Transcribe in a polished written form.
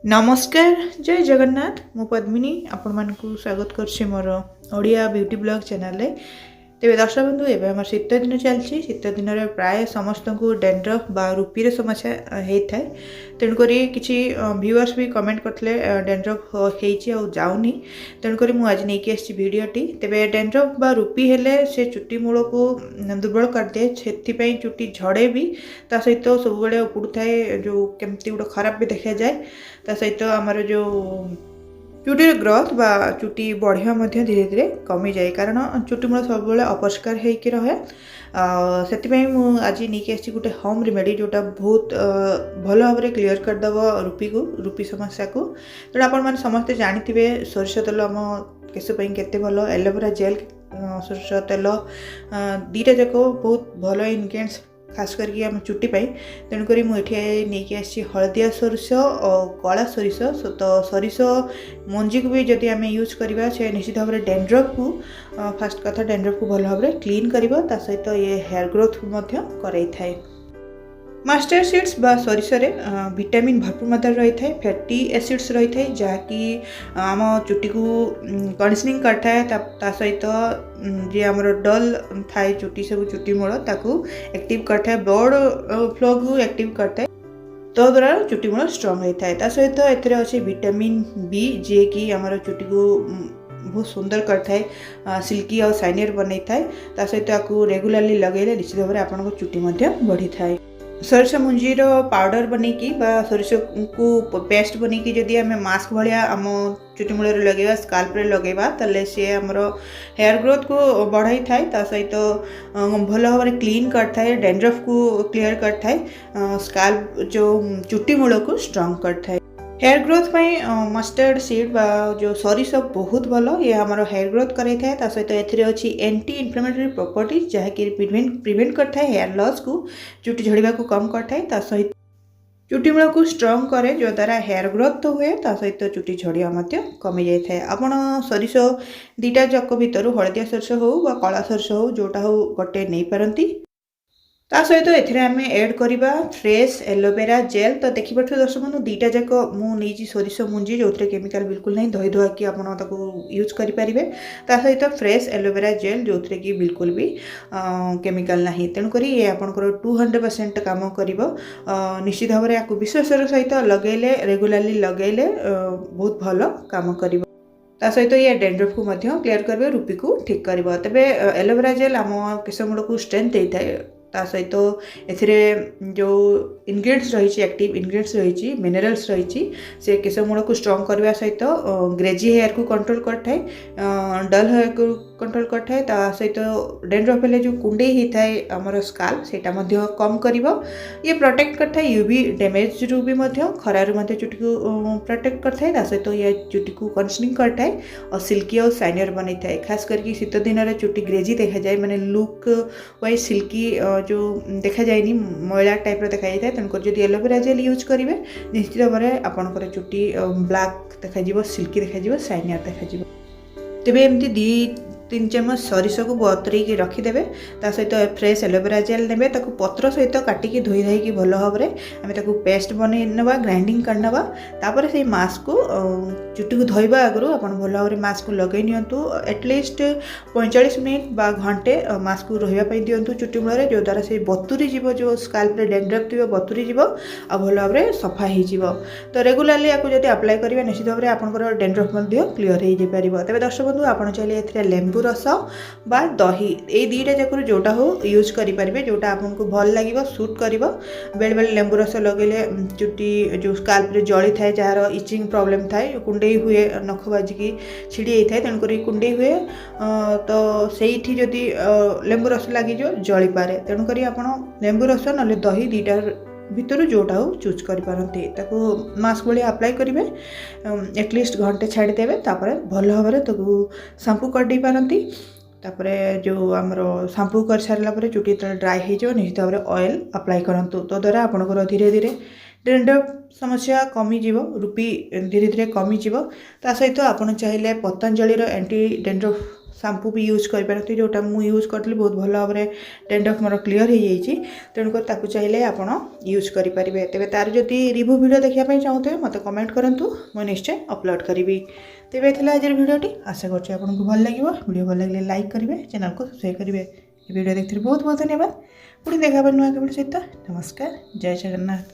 नमस्कार जय जगन्नाथ मु पद्मिनी आपण मानकु स्वागत करछि मोर ओडिया ब्यूटी ब्लॉग चैनल रे। तेरे दर्शक बंधु एवं आम शीत दिन चलती शीत दिन प्राय समस्त को डेंड्रफ बा रूपीर समस्या होता है। तेणुक किसी व्यूअर्स भी कमेंट करते डेंड्रफ होनी तेणुक मुझे नहीं आसी भिडटी तेरे डेंड्रफ बा रूपी हेले से चुट्टी मूल को दुर्बल कर दिए से चुट्टी झड़े भी ता सहित सब बड़े उपड़ू थाए जो केमती गोटे खराब भी देखा जाए ता सहित आमर जो चुटीर ग्रोथ बा चुटी बढ़िया धीरे धीरे कमी जाए कारण चुटी मूल सब अपरिष्कार होके रहे से आज नहीं आसी गोटे होम रेमेडी जोटा बहुत भल भाव में क्लीयर करदेव रूपी समस्या को। तेणु आपण समस्ते जानी सोरिष तेल आम केशपाई केते भल एलोवेरा जेल सोरिष तेल दीटा जाक बहुत भल इनग्रेडिएंट्स खास करके आम चुट्टी पाई। तेणुक मुझे नहीं आसी हलदिया सोरिष और कला सोरिष तो सोरिष मंजी को भी जदि आम यूज करवा से निश्चित भाव में डेंड्रफ को फास्ट कथा डेंड्रफ को भल भाव में क्लीन करवा ता सहित ये हेयर ग्रोथ कराई थाए। मास्टर सीड्स बा सोरिष विटामिन भरपूर मात्रा रही है फैटी एसिड्स रही है जहाँकि आम चुट्टी को कंडीशनिंग करता सहित जी आम डल थाए चुट्टी सब चुट्टी मूल ताकू एक्टिव करता ब्लड फ्लो को एक्टिव करता तो द्वारा चुट्टी मूल स्ट्रंग होता है। सहित एथिरे अच्छे विटामिन बी जे कि आम चुट्टी को बहुत सुंदर करता है सिल्की और शाइनियर बन था सहित आपको रेगुलाली लगे निश्चित भाव में आपको चुट्टी बढ़ी थाए। सोरिष मंजीर पाउडर बनईकी सोरिष को पेस्ट बनईकी जदि आम मास्क भाया आम चुटी मूल लगे स्काल्प लगेगा ताले सी आमर हेयर ग्रोथ को बढ़ाई थाए सहित भल भाव में क्लीन करता है डेंड्रफ को क्लीयर करता है स्काल्प जो चुटी मूल को स्ट्रंग करता है। हेयर ग्रोथ में मस्टर्ड सीड बा जो सोरिष बहुत भल ये आमर हेयर ग्रोथ कराई था सहित एथिरे अच्छी एंटी इन्फ्लेमेटरी प्रॉपर्टीज जहाँकि प्रिवेंट करता है हेयर लॉस को चुट्टी झड़वा को कम करता है सहित चुट्टी मूल को स्ट्रंग करे जो द्वारा हेयर ग्रोथ तो हुए सहित चुट्टी झड़िया कमी जाए। आपण सोरिष दीटा जक भितर हलदिया सोरिष हो बा कला सोरिष हो जोटा हो गोटे नहीं पारती ता सहित एथिरे आमे ऐड करबा फ्रेश एलोवेरा जेल तो देखि पठो दर्शक बंधु दीटा जाक मु नहीं सोरिष मुंजी जो केमिकल बिल्कुल नहीं धोई धुआ कि आपन ताको यूज करि परिबे ता सहित फ्रेश एलोवेरा जेल जो कि बिल्कुल भी केमिकल नहीं तेणु करी ये आपनकर 200% काम करिवो निश्चित भाव में आपको विश्वासर सहित लगेले रेगुलाली लगेले बहुत भल काम करिवो ता सहित ये डेंड्रफ को क्लियर करबे रूपी को ठीक करिवो। तबे एलोवेरा जेल आम केश मूल को स्ट्रेंथ देता है ता सहित एथिरे जो इनग्रेडिएंट्स रही एक्टिव इनग्रेडिएंट्स रही मिनरल्स रही से केश मूल को स्ट्रंग करने सहित ग्रेजी हेयर को कंट्रोल करता है डल हेयर को कंट्रोल करता है सहित डेंड्रफ हेले जो कुंडे होता है आमर स्काल्प सेटा कम करिवो ये प्रोटेक्ट करता है यूवी डैमेज रू भी खरारू चुट्टी को प्रोटेक्ट करता है सहित ये चुट्टी को कंडीशनिंग करता है और सिल्की और शाइनियर बनी था खास करके शीत दिन चुट्टी ग्रेजी देखा जाए माने लुक वाइज सिल्की जो देखा जाए मैला टाइप देखा जाए तेणुक जब एलोवेरा जेल यूज करेंगे निश्चित भाव में आपंकर चुट्टी ब्लैक देखा सिल्की देखा शाइनियर देखा तेज एमती 2-3 चम्मच सोरिष को बतरईकी रखिदेवे सहित फ्रेश एलोवेरा जेल ने पत्र सहित काटिकी धोई धाई भल भाव में आम पेस्ट बन ना ग्राइंडिंग करनवा तापर से मास्क को चुट्टी को धोवा आगु आप भल भाव में मास्क को लगे नियंतु एटलिस्ट 45 मिनट बा घंटे मास्क को रही दिंतु चुट्टी मूल जो द्वारा से बतुरी जीव जो स्काल्प डेंड्रफ थी बतुरी जीव आ भल भाव में सफा हो तो रेगुलाली आपको जब अप्लाई करेंगे निश्चित भाव में आपंकर डेंड्रफ क्लीयर हो पार। तेज दर्शक बंधु आप चाहिए ए लेंबू रस बा दही ये दीटा जाक जोटा हो यूज करेंगे जोटा आपको भल लगे सूट कर बेले बेले लेंबू रस लगे चुट्टी जो स्काल्प जली थाए जार इचिंग प्रॉब्लम थाए कुंडे हुए नख बाजिकी छिड़ी होता है तेणुक कुंडे हुए तो सही जदि लेंबू रस लगे जली पारे तेणुक आप लेंबू रस ना दही दीटा भितर जोटा हो चूज करपारती मास्क भाई अप्लाई करेंगे एटलिस्ट घंटे छाड़देवे भल भाव में शांपू कर पारती जो आमर शांपू कर सारापर चुट्टी जो ड्राए हो निश्चित भाव में ऑयल अप्लाई करूँ तो द्वारा आपंकर धीरे धीरे डेंड्रफ समस्या कमिଯିବ रूपी धीरे धीरे कमिଯିବ ता सहित आपण चाहिए पतंजलि एंटी डेंड्रफ शैम्पू भी यूज करें जोटा मुझे यूज करी बहुत भल भाव में डेंड्रफ मोर क्लीयर हो जाइए तेणुकर ताकू चाहिए आपण यूज करेंगे तेज तार जदि रिव्यू वीडियो देखापी चाहूथे मत कमेंट करूँ मुझे निश्चय अपलोड करी तेज थी आज भिडियोटी आशा करूँ भल लगे वीडियो भल लगे लाइक करेंगे चैनल को सब्सक्राइब करेंगे वीडियो देखते बहुत बहुत धन्यवाद पुणी देखा नुआ वीडियो सहित नमस्कार जय जगन्नाथ।